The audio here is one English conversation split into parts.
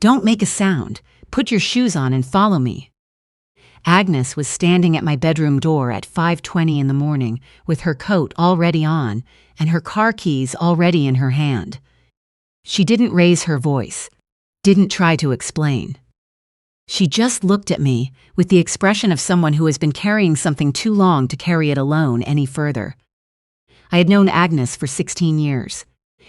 Don't make a sound. Put your shoes on and follow me." Agnes was standing at my bedroom door at 5:20 in the morning with her coat already on and her car keys already in her hand. She didn't raise her voice, didn't try to explain. She just looked at me with the expression of someone who has been carrying something too long to carry it alone any further. I had known Agnes for 16 years.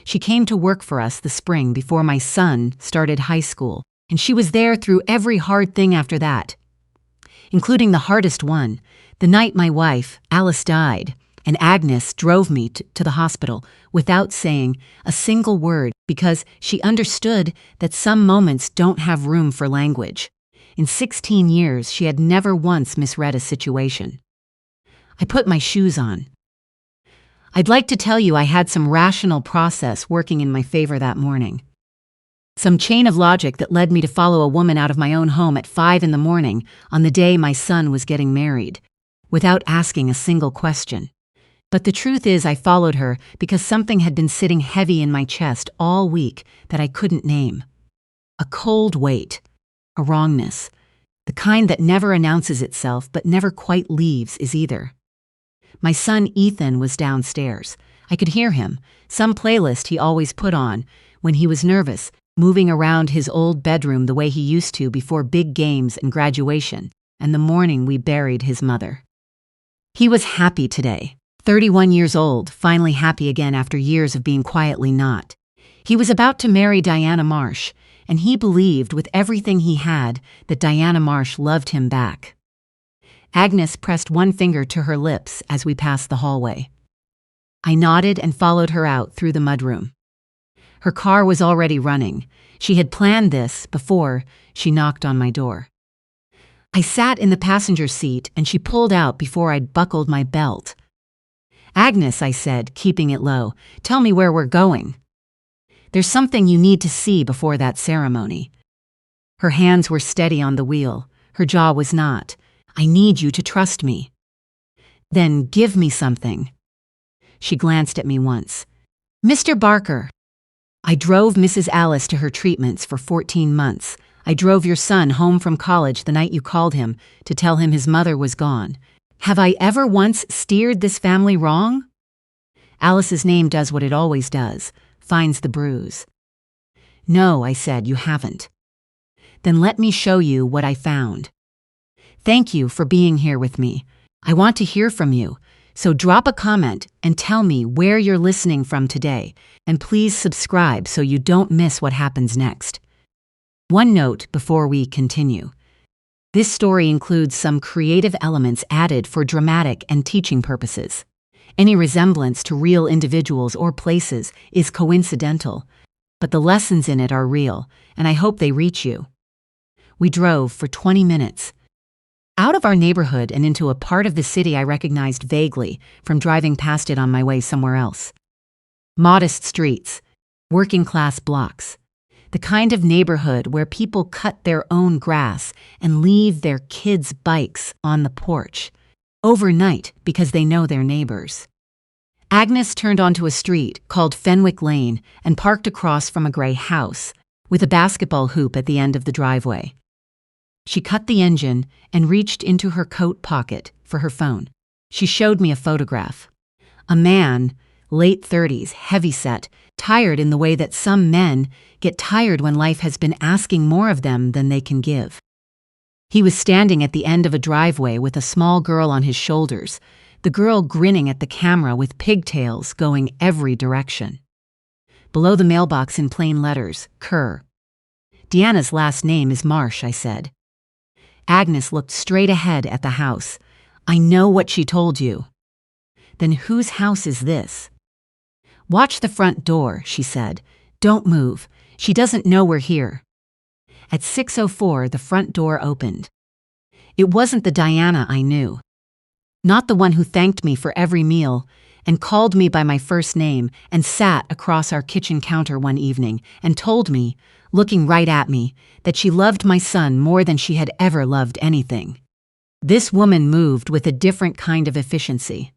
She came to work for us the spring before my son started high school, and she was there through every hard thing after that, including the hardest one, the night my wife, Alice, died, and Agnes drove me to the hospital without saying a single word because she understood that some moments don't have room for language. In 16 years, she had never once misread a situation. I put my shoes on. I'd like to tell you I had some rational process working in my favor that morning. Some chain of logic that led me to follow a woman out of my own home at 5 in the morning on the day my son was getting married, without asking a single question. But the truth is I followed her because something had been sitting heavy in my chest all week that I couldn't name. A cold weight, a wrongness, the kind that never announces itself but never quite leaves is either. My son Ethan was downstairs. I could hear him, some playlist he always put on when he was nervous, moving around his old bedroom the way he used to before big games and graduation, and the morning we buried his mother. He was happy today, 31 years old, finally happy again after years of being quietly not. He was about to marry Diana Marsh, and he believed with everything he had that Diana Marsh loved him back. Agnes pressed one finger to her lips as we passed the hallway. I nodded and followed her out through the mudroom. Her car was already running. She had planned this before she knocked on my door. I sat in the passenger seat and she pulled out before I'd buckled my belt. "Agnes," I said, keeping it low, "tell me where we're going." "There's something you need to see before that ceremony." Her hands were steady on the wheel. Her jaw was not. "I need you to trust me." "Then give me something." She glanced at me once. "Mr. Barker." "I drove Mrs. Alice to her treatments for 14 months. I drove your son home from college the night you called him to tell him his mother was gone. Have I ever once steered this family wrong?" Alice's name does what it always does, finds the bruise. "No," I said, "you haven't." "Then let me show you what I found. Thank you for being here with me. I want to hear from you, so drop a comment and tell me where you're listening from today, and please subscribe so you don't miss what happens next." One note before we continue. This story includes some creative elements added for dramatic and teaching purposes. Any resemblance to real individuals or places is coincidental, but the lessons in it are real, and I hope they reach you. We drove for 20 minutes. Out of our neighborhood and into a part of the city I recognized vaguely from driving past it on my way somewhere else. Modest streets, working-class blocks, the kind of neighborhood where people cut their own grass and leave their kids' bikes on the porch, overnight because they know their neighbors. Agnes turned onto a street called Fenwick Lane and parked across from a gray house, with a basketball hoop at the end of the driveway. She cut the engine and reached into her coat pocket for her phone. She showed me a photograph. A man, late 30s, heavyset, tired in the way that some men get tired when life has been asking more of them than they can give. He was standing at the end of a driveway with a small girl on his shoulders, the girl grinning at the camera with pigtails going every direction. Below the mailbox in plain letters, Kerr. "Deanna's last name is Marsh," I said. Agnes looked straight ahead at the house. "I know what she told you." "Then whose house is this?" "Watch the front door," she said. "Don't move. She doesn't know we're here." At 6:04, the front door opened. It wasn't the Diana I knew. Not the one who thanked me for every meal and called me by my first name and sat across our kitchen counter one evening and told me, looking right at me, that she loved my son more than she had ever loved anything. This woman moved with a different kind of efficiency.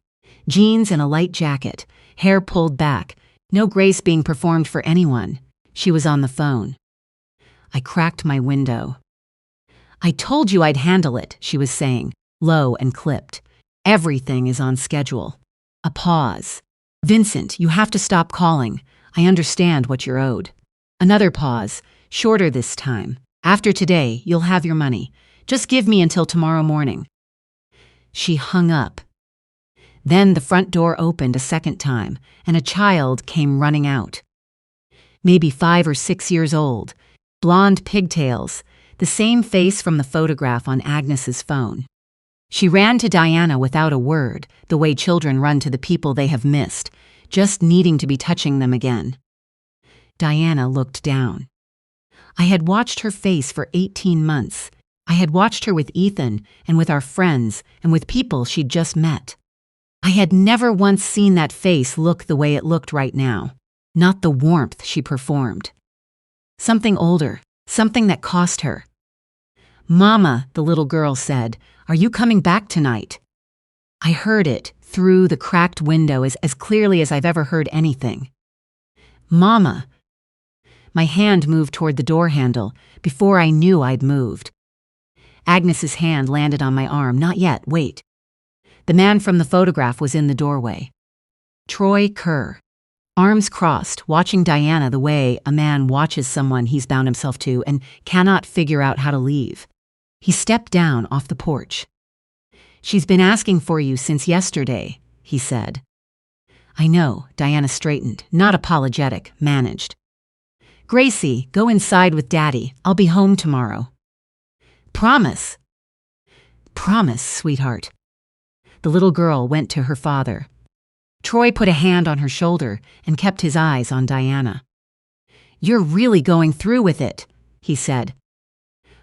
Jeans and a light jacket, hair pulled back, no grace being performed for anyone. She was on the phone. I cracked my window. I told you I'd handle it, she was saying, low and clipped. Everything is on schedule. A pause. Vincent, you have to stop calling. I understand what you're owed. Another pause, shorter this time. After today, you'll have your money. Just give me until tomorrow morning. She hung up. Then the front door opened a second time, and a child came running out. Maybe 5 or 6 years old, blonde pigtails, the same face from the photograph on Agnes's phone. She ran to Diana without a word, the way children run to the people they have missed, just needing to be touching them again. Diana looked down. I had watched her face for 18 months. I had watched her with Ethan and with our friends and with people she'd just met. I had never once seen that face look the way it looked right now, not the warmth she performed. Something older, something that cost her. "Mama," the little girl said, "are you coming back tonight?" I heard it through the cracked window as clearly as I've ever heard anything. "Mama." My hand moved toward the door handle before I knew I'd moved. Agnes's hand landed on my arm. "Not yet, wait." The man from the photograph was in the doorway. Troy Kerr, arms crossed, watching Diana the way a man watches someone he's bound himself to and cannot figure out how to leave. He stepped down off the porch. "She's been asking for you since yesterday," he said. "I know," Diana straightened, not apologetic, managed. "Gracie, go inside with Daddy. I'll be home tomorrow." "Promise." "Promise, sweetheart." The little girl went to her father. Troy put a hand on her shoulder and kept his eyes on Diana. "You're really going through with it," he said.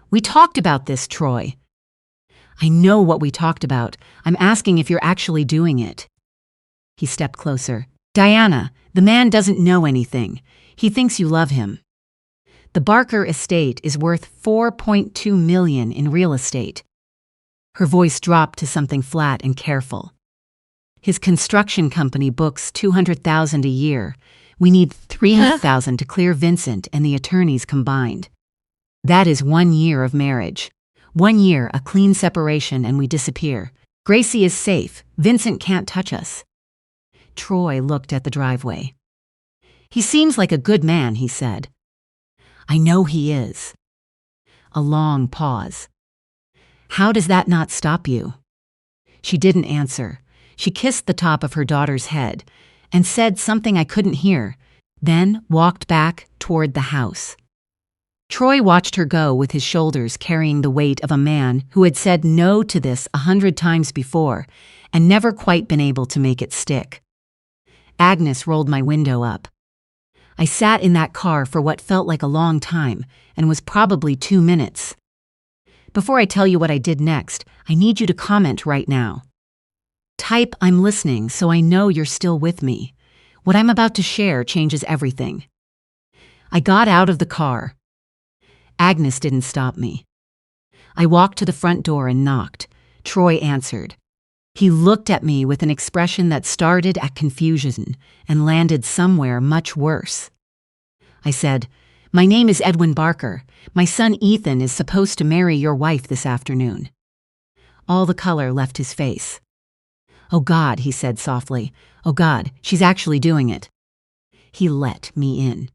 "We talked about this, Troy." "I know what we talked about. I'm asking if you're actually doing it." He stepped closer. "Diana, the man doesn't know anything. He thinks you love him. The Barker estate is worth $4.2 million in real estate." Her voice dropped to something flat and careful. "His construction company books $200,000 a year. We need $300,000 to clear Vincent and the attorneys combined. That is 1 year of marriage. 1 year, a clean separation, and we disappear. Gracie is safe. Vincent can't touch us." Troy looked at the driveway. "He seems like a good man," he said. "I know he is." A long pause. "How does that not stop you?" She didn't answer. She kissed the top of her daughter's head and said something I couldn't hear, then walked back toward the house. Troy watched her go with his shoulders carrying the weight of a man who had said no to this 100 times before and never quite been able to make it stick. Agnes rolled my window up. I sat in that car for what felt like a long time and was probably 2 minutes. Before I tell you what I did next, I need you to comment right now. Type "I'm listening" so I know you're still with me. What I'm about to share changes everything. I got out of the car. Agnes didn't stop me. I walked to the front door and knocked. Troy answered. He looked at me with an expression that started at confusion and landed somewhere much worse. I said, "My name is Edwin Barker. My son Ethan is supposed to marry your wife this afternoon." All the color left his face. "Oh God," he said softly. "Oh God, she's actually doing it." He let me in.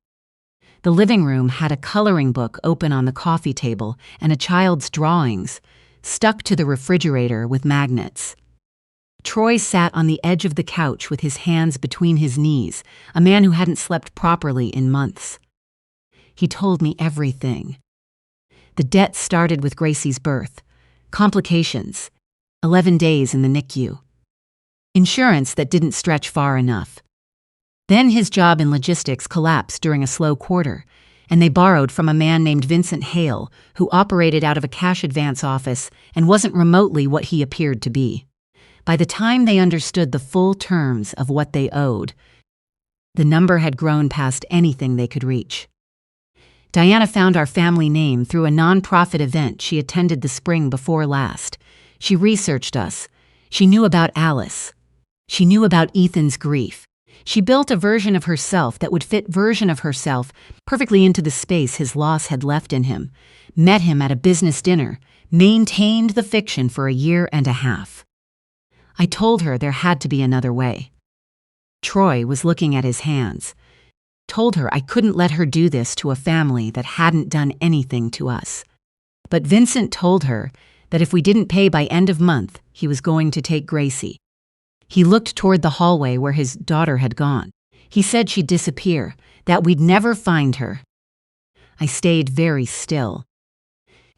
The living room had a coloring book open on the coffee table and a child's drawings, stuck to the refrigerator with magnets. Troy sat on the edge of the couch with his hands between his knees, a man who hadn't slept properly in months. He told me everything. The debt started with Gracie's birth, complications, 11 days in the NICU, insurance that didn't stretch far enough. Then his job in logistics collapsed during a slow quarter, and they borrowed from a man named Vincent Hale, who operated out of a cash advance office and wasn't remotely what he appeared to be. By the time they understood the full terms of what they owed, the number had grown past anything they could reach. Diana found our family name through a nonprofit event she attended the spring before last. She researched us. She knew about Alice. She knew about Ethan's grief. She built a version of herself that would fit version of herself perfectly into the space his loss had left in him, met him at a business dinner, maintained the fiction for a year and a half. I told her there had to be another way. Troy was looking at his hands. Told her I couldn't let her do this to a family that hadn't done anything to us. But Vincent told her that if we didn't pay by end of month, he was going to take Gracie. He looked toward the hallway where his daughter had gone. He said she'd disappear, that we'd never find her. I stayed very still.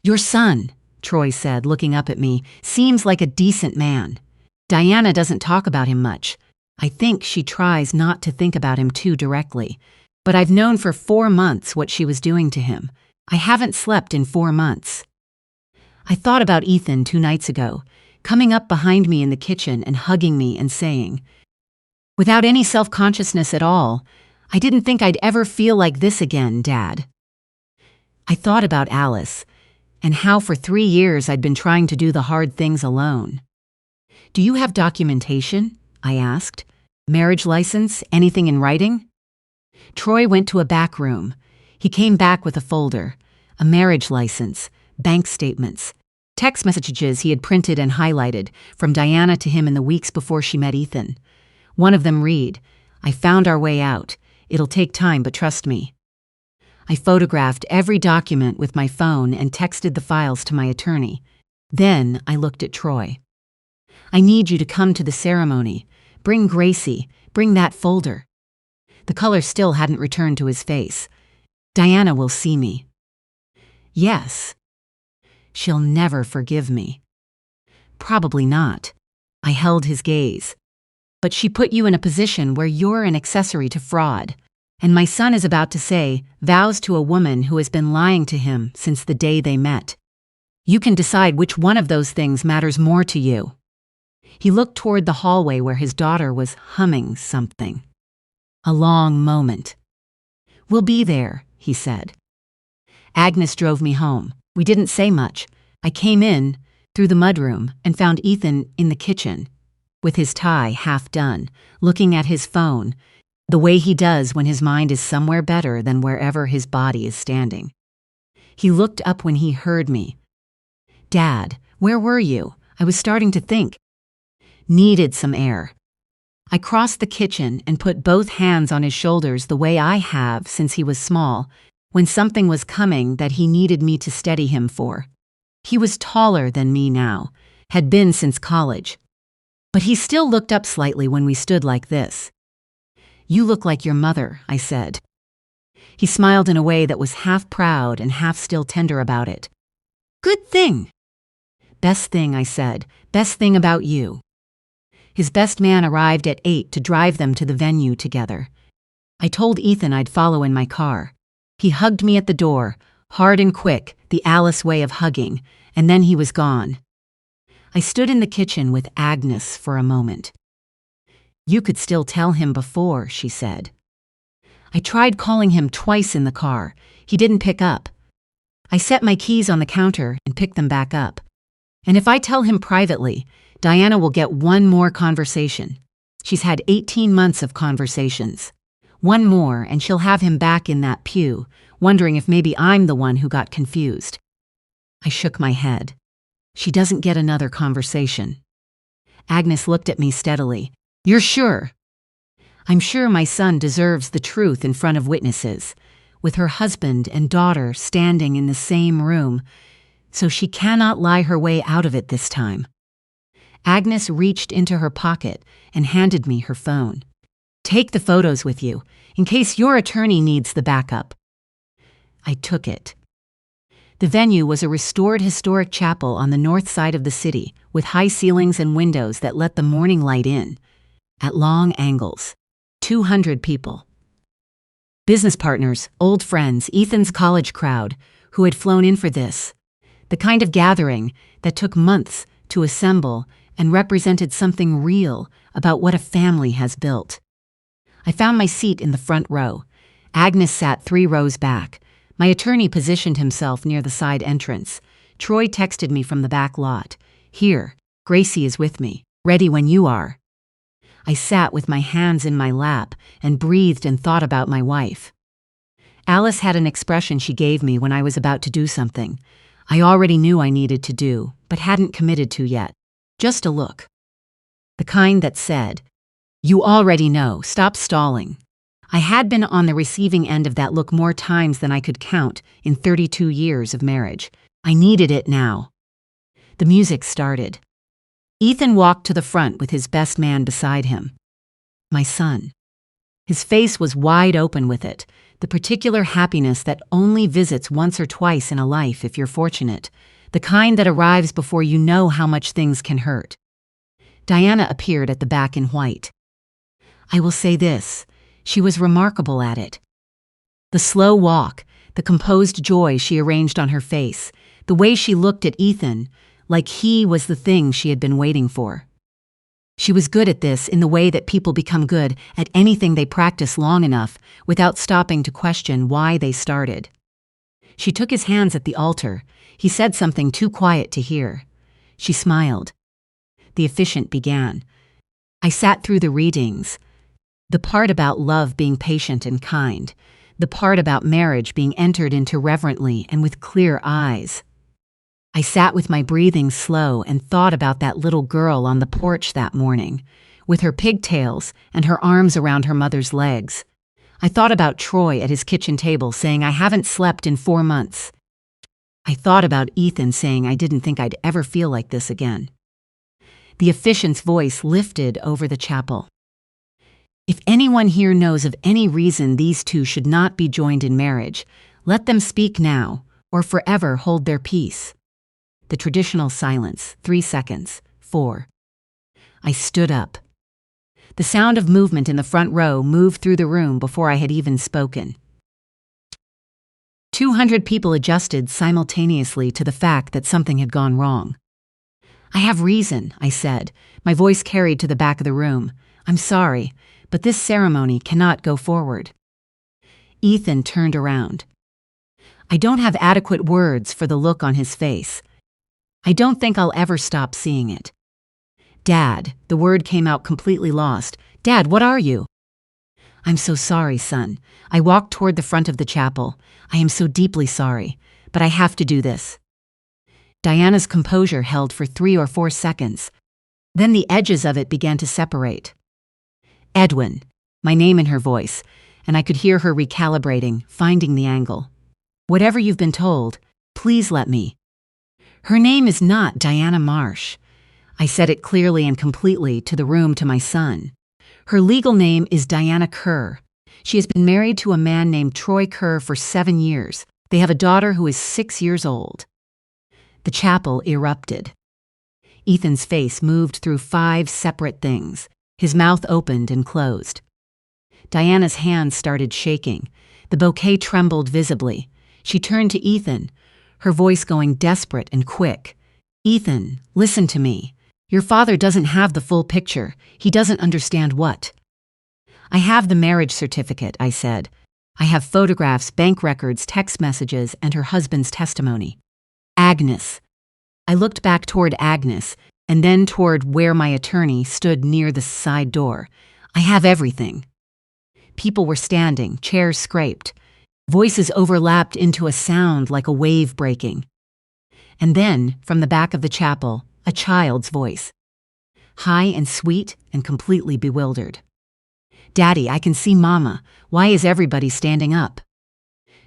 Your son, Troy said, looking up at me, seems like a decent man. Diana doesn't talk about him much. I think she tries not to think about him too directly. But I've known for 4 months what she was doing to him. I haven't slept in 4 months. I thought about Ethan 2 nights ago, coming up behind me in the kitchen and hugging me and saying, without any self-consciousness at all, I didn't think I'd ever feel like this again, Dad. I thought about Alice, and how for 3 years I'd been trying to do the hard things alone. Do you have documentation? I asked. Marriage license? Anything in writing? Troy went to a back room. He came back with a folder, a marriage license, bank statements, text messages he had printed and highlighted from Diana to him in the weeks before she met Ethan. One of them read, I found our way out. It'll take time, but trust me. I photographed every document with my phone and texted the files to my attorney. Then I looked at Troy. I need you to come to the ceremony. Bring Gracie. Bring that folder. The color still hadn't returned to his face. Diana will see me. Yes. She'll never forgive me. Probably not. I held his gaze. But she put you in a position where you're an accessory to fraud. And my son is about to say vows to a woman who has been lying to him since the day they met. You can decide which one of those things matters more to you. He looked toward the hallway where his daughter was humming something. A long moment. We'll be there, he said. Agnes drove me home. We didn't say much. I came in, through the mudroom, and found Ethan in the kitchen, with his tie half done, looking at his phone, the way he does when his mind is somewhere better than wherever his body is standing. He looked up when he heard me. Dad, where were you? I was starting to think. Needed some air. I crossed the kitchen and put both hands on his shoulders the way I have since he was small, when something was coming that he needed me to steady him for. He was taller than me now, had been since college. But he still looked up slightly when we stood like this. You look like your mother, I said. He smiled in a way that was half proud and half still tender about it. Good thing. Best thing, I said. Best thing about you. His best man arrived at 8 to drive them to the venue together. I told Ethan I'd follow in my car. He hugged me at the door, hard and quick, the Alice way of hugging, and then he was gone. I stood in the kitchen with Agnes for a moment. You could still tell him before, she said. I tried calling him twice in the car. He didn't pick up. I set my keys on the counter and picked them back up. And if I tell him privately, Diana will get one more conversation. She's had 18 months of conversations. One more, and she'll have him back in that pew, wondering if maybe I'm the one who got confused. I shook my head. She doesn't get another conversation. Agnes looked at me steadily. You're sure? I'm sure my son deserves the truth in front of witnesses, with her husband and daughter standing in the same room, so she cannot lie her way out of it this time. Agnes reached into her pocket and handed me her phone. Take the photos with you, in case your attorney needs the backup. I took it. The venue was a restored historic chapel on the north side of the city, with high ceilings and windows that let the morning light in, at long angles. 200 people. Business partners, old friends, Ethan's college crowd, who had flown in for this. The kind of gathering that took months to assemble and represented something real about what a family has built. I found my seat in the front row. Agnes sat 3 rows back. My attorney positioned himself near the side entrance. Troy texted me from the back lot. Here, Gracie is with me. Ready when you are. I sat with my hands in my lap and breathed and thought about my wife. Alice had an expression she gave me when I was about to do something I already knew I needed to do, but hadn't committed to yet. Just a look. The kind that said, "You already know, stop stalling." I had been on the receiving end of that look more times than I could count in 32 years of marriage. I needed it now. The music started. Ethan walked to the front with his best man beside him. My son. His face was wide open with it, the particular happiness that only visits once or twice in a life if you're fortunate, the kind that arrives before you know how much things can hurt. Diana appeared at the back in white. I will say this, she was remarkable at it. The slow walk, the composed joy she arranged on her face, the way she looked at Ethan, like he was the thing she had been waiting for. She was good at this in the way that people become good at anything they practice long enough without stopping to question why they started. She took his hands at the altar. He said something too quiet to hear. She smiled. The officiant began. I sat through the readings. The part about love being patient and kind. The part about marriage being entered into reverently and with clear eyes. I sat with my breathing slow and thought about that little girl on the porch that morning, with her pigtails and her arms around her mother's legs. I thought about Troy at his kitchen table saying I haven't slept in 4 months. I thought about Ethan saying I didn't think I'd ever feel like this again. The officiant's voice lifted over the chapel. If anyone here knows of any reason these two should not be joined in marriage, let them speak now, or forever hold their peace. The traditional silence, 3 seconds, 4. I stood up. The sound of movement in the front row moved through the room before I had even spoken. 200 people adjusted simultaneously to the fact that something had gone wrong. I have reason, I said, my voice carried to the back of the room. I'm sorry, but this ceremony cannot go forward. Ethan turned around. I don't have adequate words for the look on his face. I don't think I'll ever stop seeing it. Dad, the word came out completely lost. Dad, what are you? I'm so sorry, son. I walked toward the front of the chapel. I am so deeply sorry, but I have to do this. Diana's composure held for 3 or 4 seconds. Then the edges of it began to separate. Edwin, my name in her voice, and I could hear her recalibrating, finding the angle. Whatever you've been told, please let me. Her name is not Diana Marsh. I said it clearly and completely to the room to my son. Her legal name is Diana Kerr. She has been married to a man named Troy Kerr for 7 years. They have a daughter who is 6 years old. The chapel erupted. Ethan's face moved through 5 separate things. His mouth opened and closed. Diana's hands started shaking. The bouquet trembled visibly. She turned to Ethan, her voice going desperate and quick. Ethan, listen to me. Your father doesn't have the full picture. He doesn't understand what. I have the marriage certificate, I said. I have photographs, bank records, text messages, and her husband's testimony. Agnes. I looked back toward Agnes, and then toward where my attorney stood near the side door. I have everything. People were standing, chairs scraped. Voices overlapped into a sound like a wave breaking. And then, from the back of the chapel, a child's voice. High and sweet and completely bewildered. Daddy, I can see Mama. Why is everybody standing up?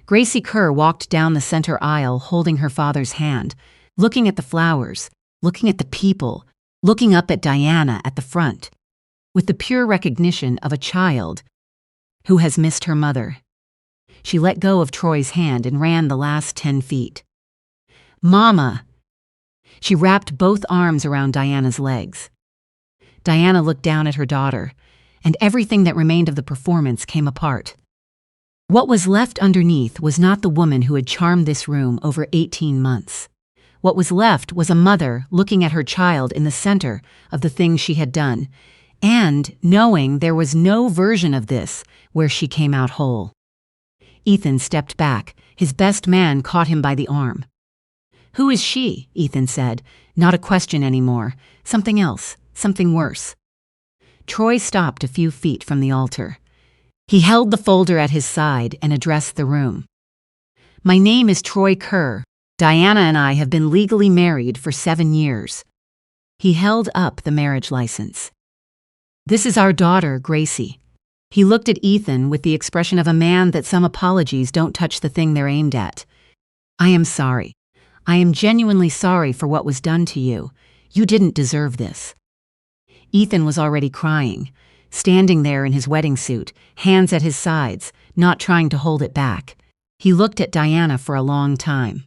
Gracie Kerr walked down the center aisle holding her father's hand, looking at the flowers, looking at the people, looking up at Diana at the front, with the pure recognition of a child who has missed her mother. She let go of Troy's hand and ran the last 10 feet. Mama! She wrapped both arms around Diana's legs. Diana looked down at her daughter, and everything that remained of the performance came apart. What was left underneath was not the woman who had charmed this room over 18 months. What was left was a mother looking at her child in the center of the things she had done, and knowing there was no version of this where she came out whole. Ethan stepped back. His best man caught him by the arm. Who is she? Ethan said. Not a question anymore. Something else. Something worse. Troy stopped a few feet from the altar. He held the folder at his side and addressed the room. "My name is Troy Kerr. Diana and I have been legally married for 7 years." He held up the marriage license. "This is our daughter, Gracie." He looked at Ethan with the expression of a man that some apologies don't touch the thing they're aimed at. "I am sorry. I am genuinely sorry for what was done to you. You didn't deserve this." Ethan was already crying, standing there in his wedding suit, hands at his sides, not trying to hold it back. He looked at Diana for a long time.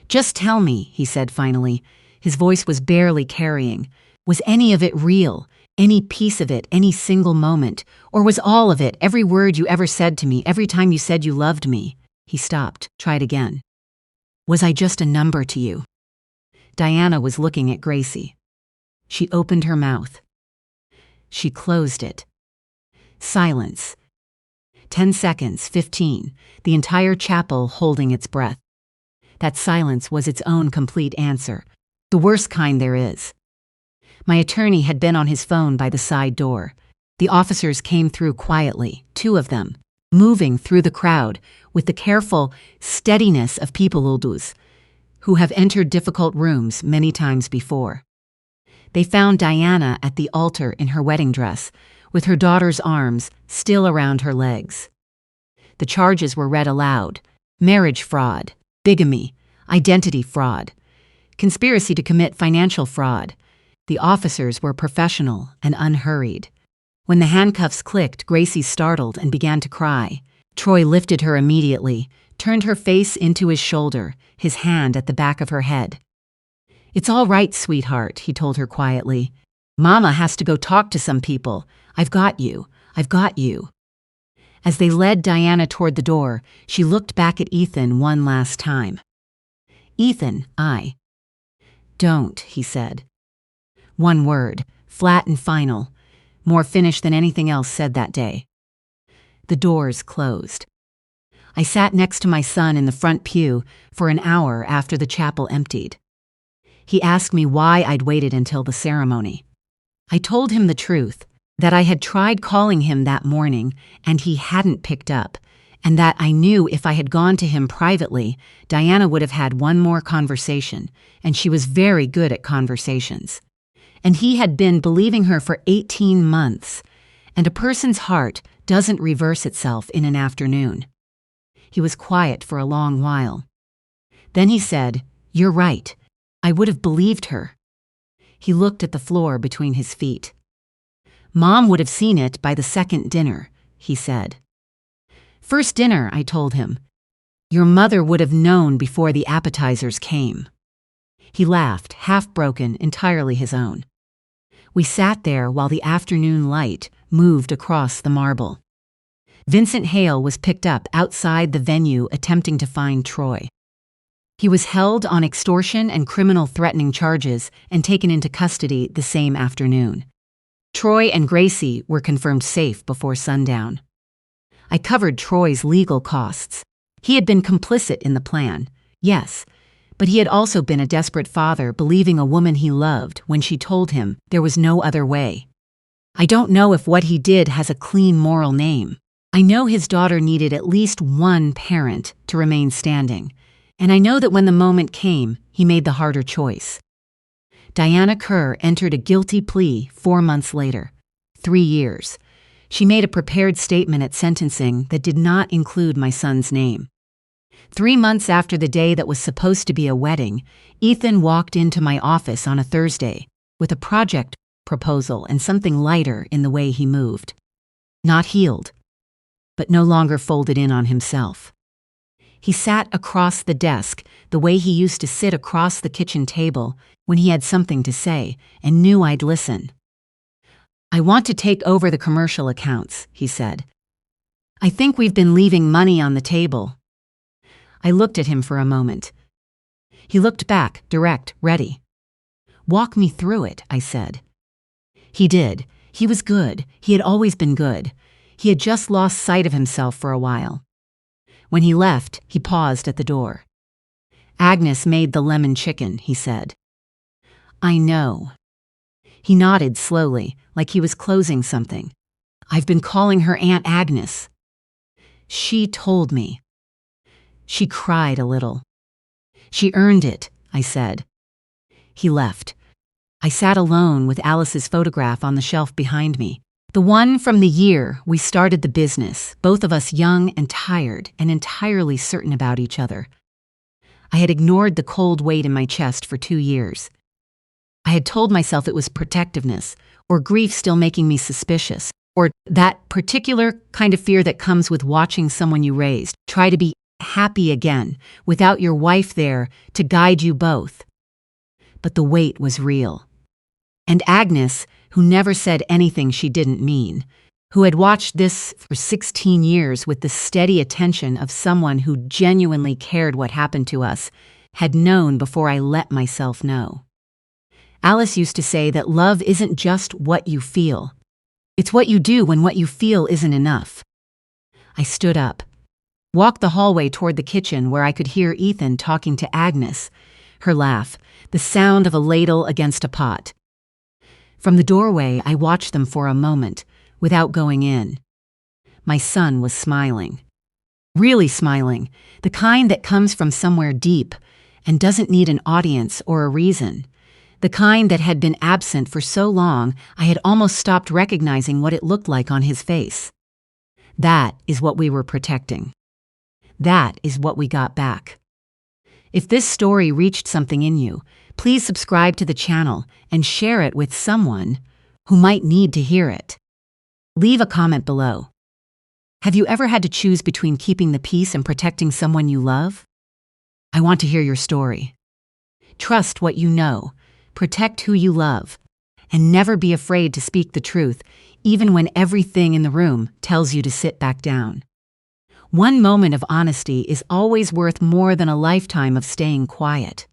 "Just tell me," he said finally. His voice was barely carrying. "Was any of it real? Any piece of it, any single moment? Or was all of it, every word you ever said to me, every time you said you loved me?" He stopped, tried again. "Was I just a number to you?" Diana was looking at Gracie. She opened her mouth. She closed it. Silence. 10 seconds, 15, the entire chapel holding its breath. That silence was its own complete answer, the worst kind there is. My attorney had been on his phone by the side door. The officers came through quietly, 2 of them, moving through the crowd with the careful steadiness of people who have entered difficult rooms many times before. They found Diana at the altar in her wedding dress, with her daughter's arms still around her legs. The charges were read aloud: marriage fraud, bigamy, identity fraud, conspiracy to commit financial fraud. The officers were professional and unhurried. When the handcuffs clicked, Gracie startled and began to cry. Troy lifted her immediately, turned her face into his shoulder, his hand at the back of her head. "It's all right, sweetheart," he told her quietly. "Mama has to go talk to some people. I've got you. I've got you." As they led Diana toward the door, she looked back at Ethan one last time. "Ethan, don't," he said. One word, flat and final, more finished than anything else said that day. The doors closed. I sat next to my son in the front pew for an hour after the chapel emptied. He asked me why I'd waited until the ceremony. I told him the truth, that I had tried calling him that morning and he hadn't picked up, and that I knew if I had gone to him privately, Diana would have had one more conversation, and she was very good at conversations. And he had been believing her for 18 months, and a person's heart doesn't reverse itself in an afternoon. He was quiet for a long while. Then he said, "You're right. I would have believed her." He looked at the floor between his feet. "Mom would have seen it by the second dinner," he said. "First dinner," I told him. "Your mother would have known before the appetizers came." He laughed, half broken, entirely his own. We sat there while the afternoon light moved across the marble. Vincent Hale was picked up outside the venue attempting to find Troy. He was held on extortion and criminal threatening charges and taken into custody the same afternoon. Troy and Gracie were confirmed safe before sundown. I covered Troy's legal costs. He had been complicit in the plan, yes, but he had also been a desperate father believing a woman he loved when she told him there was no other way. I don't know if what he did has a clean moral name. I know his daughter needed at least one parent to remain standing, and I know that when the moment came, he made the harder choice. Diana Kerr entered a guilty plea 4 months later, 3 years. She made a prepared statement at sentencing that did not include my son's name. 3 months after the day that was supposed to be a wedding, Ethan walked into my office on a Thursday with a project proposal and something lighter in the way he moved. Not healed, but no longer folded in on himself. He sat across the desk the way he used to sit across the kitchen table when he had something to say and knew I'd listen. "I want to take over the commercial accounts," he said. "I think we've been leaving money on the table." I looked at him for a moment. He looked back, direct, ready. "Walk me through it," I said. He did. He was good. He had always been good. He had just lost sight of himself for a while. When he left, he paused at the door. "Agnes made the lemon chicken," he said. "I know." He nodded slowly, like he was closing something. I've been calling her Aunt Agnes. She told me. She cried a little. She earned it, I said. He left. I sat alone with Alice's photograph on the shelf behind me. The one from the year we started the business, both of us young and tired and entirely certain about each other. I had ignored the cold weight in my chest for 2 years. I had told myself it was protectiveness, or grief still making me suspicious, or that particular kind of fear that comes with watching someone you raised try to be happy again without your wife there to guide you both. But the weight was real. And Agnes, who never said anything she didn't mean, who had watched this for 16 years with the steady attention of someone who genuinely cared what happened to us, had known before I let myself know. Alice used to say that love isn't just what you feel. It's what you do when what you feel isn't enough. I stood up, walked the hallway toward the kitchen where I could hear Ethan talking to Agnes, her laugh, the sound of a ladle against a pot. From the doorway, I watched them for a moment, without going in. My son was smiling. Really smiling, the kind that comes from somewhere deep and doesn't need an audience or a reason. The kind that had been absent for so long I had almost stopped recognizing what it looked like on his face. That is what we were protecting. That is what we got back. If this story reached something in you, please subscribe to the channel and share it with someone who might need to hear it. Leave a comment below. Have you ever had to choose between keeping the peace and protecting someone you love? I want to hear your story. Trust what you know, protect who you love, and never be afraid to speak the truth, even when everything in the room tells you to sit back down. One moment of honesty is always worth more than a lifetime of staying quiet.